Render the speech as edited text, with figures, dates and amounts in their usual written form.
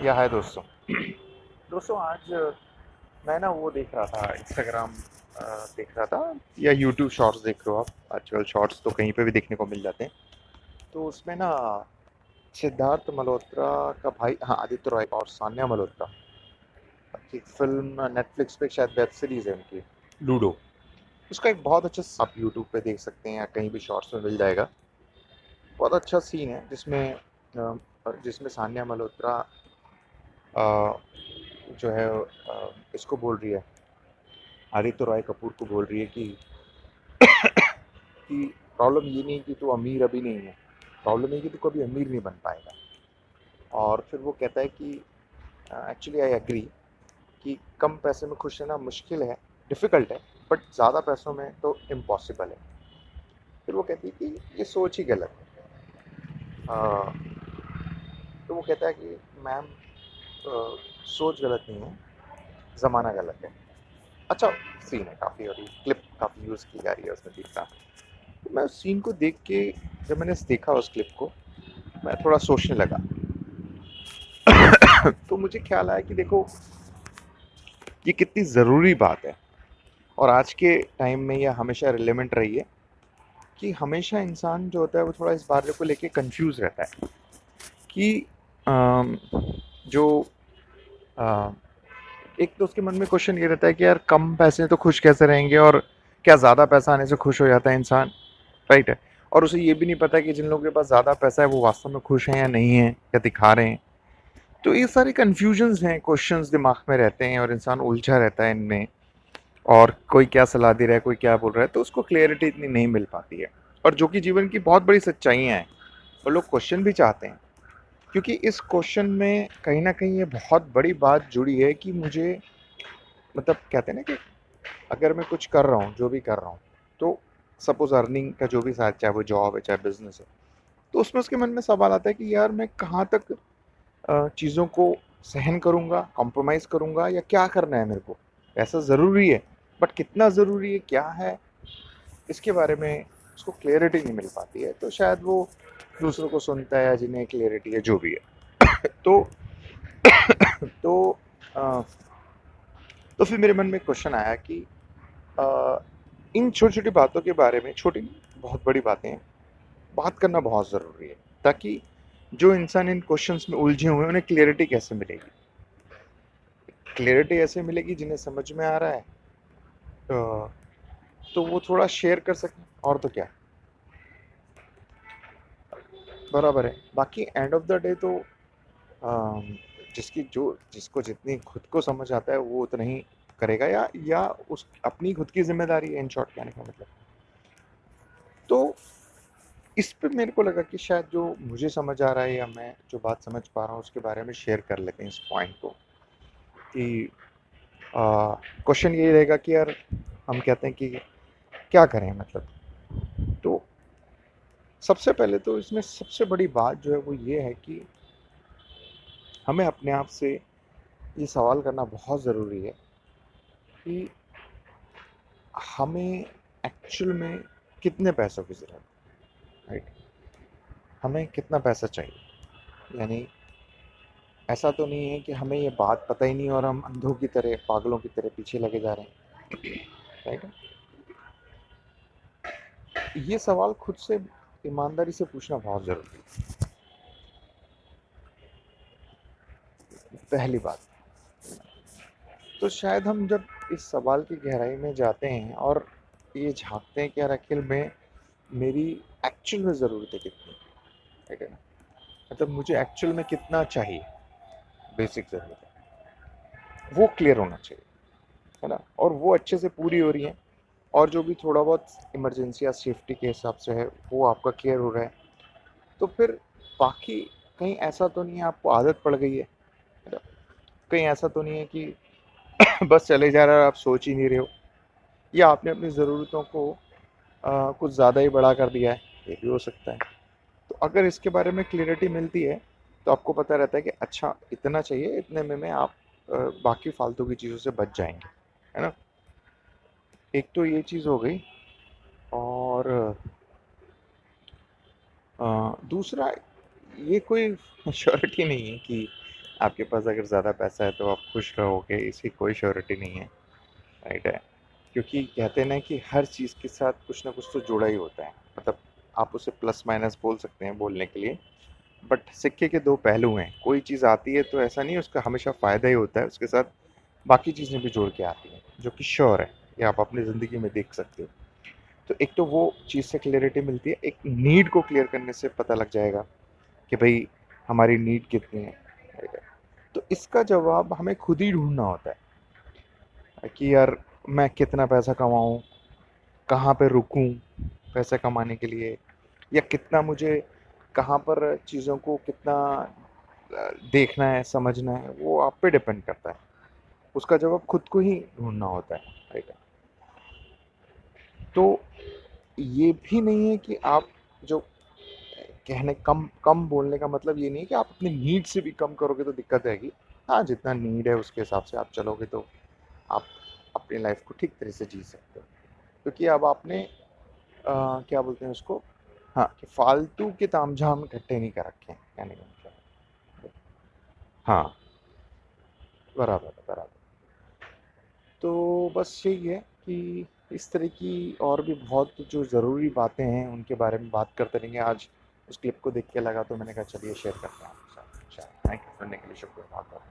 या है दोस्तों। दोस्तों आज मैं ना वो देख रहा था इंस्टाग्राम, देख रहा था या यूट्यूब शॉर्ट्स देख रहे हो आप। आजकल शॉर्ट्स तो कहीं पे भी देखने को मिल जाते हैं। तो उसमें ना सिद्धार्थ मल्होत्रा का भाई, हाँ, आदित्य रॉय और सान्या मल्होत्रा की फिल्म नेटफ्लिक्स पे शायद वेब सीरीज है उनकी, लूडो। उसका एक बहुत अच्छा, आप यूट्यूब पे देख सकते हैं या कहीं भी शॉर्ट्स में मिल जाएगा। बहुत अच्छा सीन है जिसमें सान्या मल्होत्रा जो है इसको बोल रही है, आदित्य रॉय कपूर को बोल रही है कि प्रॉब्लम ये नहीं कि तू अमीर अभी नहीं है, प्रॉब्लम ये कि तू कभी अमीर नहीं बन पाएगा। और फिर वो कहता है कि एक्चुअली आई एग्री कि कम पैसे में खुश रहना मुश्किल है, डिफ़िकल्ट है, बट ज़्यादा पैसों में तो इम्पॉसिबल है। फिर वो कहती है कि ये सोच ही गलत है। तो वो कहता है कि मैम, सोच गलत नहीं है, ज़माना गलत है। अच्छा सीन है काफ़ी, और ये क्लिप काफ़ी यूज़ की जा रही है उसमें, दिख रहा। मैं उस सीन को देख के, जब मैंने देखा उस क्लिप को, मैं थोड़ा सोचने लगा। तो मुझे ख्याल आया कि देखो, ये कितनी ज़रूरी बात है, और आज के टाइम में यह हमेशा रिलेवेंट रही है कि हमेशा इंसान जो होता है वो थोड़ा इस बारे को लेके कंफ्यूज रहता है कि अम, जो अ, एक तो उसके मन में क्वेश्चन ये रहता है कि यार कम पैसे में तो खुश कैसे रहेंगे, और क्या ज़्यादा पैसा आने से खुश हो जाता है इंसान, राइट है। और उसे ये भी नहीं पता कि जिन लोगों के पास ज़्यादा पैसा है वो वास्तव में खुश हैं या नहीं हैं, या दिखा रहे हैं। तो ये सारे कन्फ्यूजन्स हैं, क्वेश्चंस दिमाग में रहते हैं, और इंसान उलझा रहता है इनमें। और कोई क्या सलाह दे रहा है, कोई क्या बोल रहा है, तो उसको क्लियरिटी इतनी नहीं मिल पाती है। और जो कि जीवन की बहुत बड़ी सच्चाइयाँ हैं, और लोग क्वेश्चन भी चाहते हैं, क्योंकि इस क्वेश्चन में कहीं ना कहीं ये बहुत बड़ी बात जुड़ी है कि मुझे, मतलब कहते हैं ना कि अगर मैं कुछ कर रहा हूँ, जो भी कर रहा हूँ, तो सपोज अर्निंग का जो भी साथ, चाहे वो जॉब है चाहे बिजनेस है, तो उसमें उसके मन में सवाल आता है कि यार मैं कहाँ तक चीज़ों को सहन करूँगा, कॉम्प्रोमाइज़ करूँगा, या क्या करना है मेरे को। पैसा ज़रूरी है, बट कितना ज़रूरी है, क्या है, इसके बारे में उसको क्लियरिटी नहीं मिल पाती है। तो शायद वो दूसरों को सुनता है, या जिन्हें क्लियरिटी है, जो भी है। तो तो अ, तो फिर मेरे मन में क्वेश्चन आया कि अ, इन छोटी छोटी बातों के बारे में, छोटी नहीं, बहुत बड़ी बातें हैं, बात करना बहुत ज़रूरी है, ताकि जो इंसान इन क्वेश्चंस में उलझे हुए हैं उन्हें क्लियरिटी कैसे मिलेगी। क्लियरिटी ऐसे मिलेगी जिन्हें समझ में आ रहा है, तो वो थोड़ा शेयर कर सकें, और तो क्या, बराबर है। बाकी एंड ऑफ द डे तो जिसको जितनी खुद को समझ आता है वो उतना ही करेगा, या उस अपनी खुद की जिम्मेदारी है, इन शॉर्ट कहने का मतलब। तो इस पे मेरे को लगा कि शायद जो मुझे समझ आ रहा है, या मैं जो बात समझ पा रहा हूँ उसके बारे में शेयर कर लेते हैं इस पॉइंट को, कि क्वेश्चन ये रहेगा कि यार, हम कहते हैं कि क्या करें, मतलब। तो सबसे पहले तो इसमें सबसे बड़ी बात जो है वो ये है कि हमें अपने आप से ये सवाल करना बहुत ज़रूरी है कि हमें एक्चुअल में कितने पैसों की ज़रूरत है, राइट। हमें कितना पैसा चाहिए, यानी ऐसा तो नहीं है कि हमें ये बात पता ही नहीं और हम अंधों की तरह, पागलों की तरह पीछे लगे जा रहे हैं, राइट। ये सवाल खुद से ईमानदारी से पूछना बहुत ज़रूरी है, पहली बात। तो शायद हम जब इस सवाल की गहराई में जाते हैं और ये झांकते हैं कि यार आखिर में मेरी एक्चुअल में ज़रूरतें कितनी, ठीक है ना, मतलब मुझे एक्चुअल में कितना चाहिए, बेसिक ज़रूरत वो क्लियर होना चाहिए, है ना, और वो अच्छे से पूरी हो रही है, और जो भी थोड़ा बहुत इमरजेंसी या सेफ्टी के हिसाब से है वो आपका क्लियर हो रहा है। तो फिर बाकी कहीं ऐसा तो नहीं है आपको आदत पड़ गई है ना? कहीं ऐसा तो नहीं है कि बस चले जा रहा है, आप सोच ही नहीं रहे हो, या आपने अपनी ज़रूरतों को कुछ ज़्यादा ही बड़ा कर दिया है, ये भी हो सकता है। तो अगर इसके बारे में क्लियरिटी मिलती है, तो आपको पता रहता है कि अच्छा इतना चाहिए, इतने में आप बाकी फालतू की चीज़ों से बच जाएंगे, है ना। एक तो ये चीज़ हो गई, और दूसरा, ये कोई श्योरिटी नहीं है कि आपके पास अगर ज़्यादा पैसा है तो आप खुश रहोगे, इसकी कोई श्योरिटी नहीं है, राइट है। क्योंकि कहते हैं ना कि हर चीज़ के साथ कुछ ना कुछ तो जुड़ा ही होता है। मतलब आप उसे प्लस माइनस बोल सकते हैं बोलने के लिए, बट सिक्के के दो पहलू हैं। कोई चीज़ आती है तो ऐसा नहीं उसका हमेशा फ़ायदा ही होता है, उसके साथ बाकी चीज़ें भी जुड़ के आती हैं, जो कि श्योर है, ये आप अपनी ज़िंदगी में देख सकते हो। तो एक तो वो चीज़ से क्लैरिटी मिलती है, एक नीड को क्लियर करने से पता लग जाएगा कि भाई हमारी नीड कितनी है, राइट है। तो इसका जवाब हमें खुद ही ढूँढना होता है कि यार मैं कितना पैसा कमाऊँ, कहाँ पे रुकूँ पैसा कमाने के लिए, या कितना मुझे कहाँ पर चीज़ों को कितना देखना है, समझना है, वो आप पे डिपेंड करता है। उसका जवाब खुद को ही ढूँढना होता है, राइट है। तो ये भी नहीं है कि आप जो कहने कम कम बोलने का मतलब ये नहीं है कि आप अपनी नीड से भी कम करोगे तो दिक्कत आएगी। हाँ, जितना नीड है उसके हिसाब से आप चलोगे तो आप अपनी लाइफ को ठीक तरह से जी सकते हो। क्योंकि अब आपने क्या बोलते हैं उसको, हाँ, कि फालतू के तामझाम इकट्ठे नहीं कर रखे हैं, कहने का मतलब। हाँ, बराबर है, बराबर। तो बस यही है कि इस तरह की और भी बहुत जो ज़रूरी बातें हैं उनके बारे में बात करते रहेंगे। आज उस क्लिप को देख के लगा तो मैंने कहा चलिए शेयर करता हूँ आपके साथ। अच्छा, थैंक यू, सुनने के लिए शुक्रिया बहुत बहुत।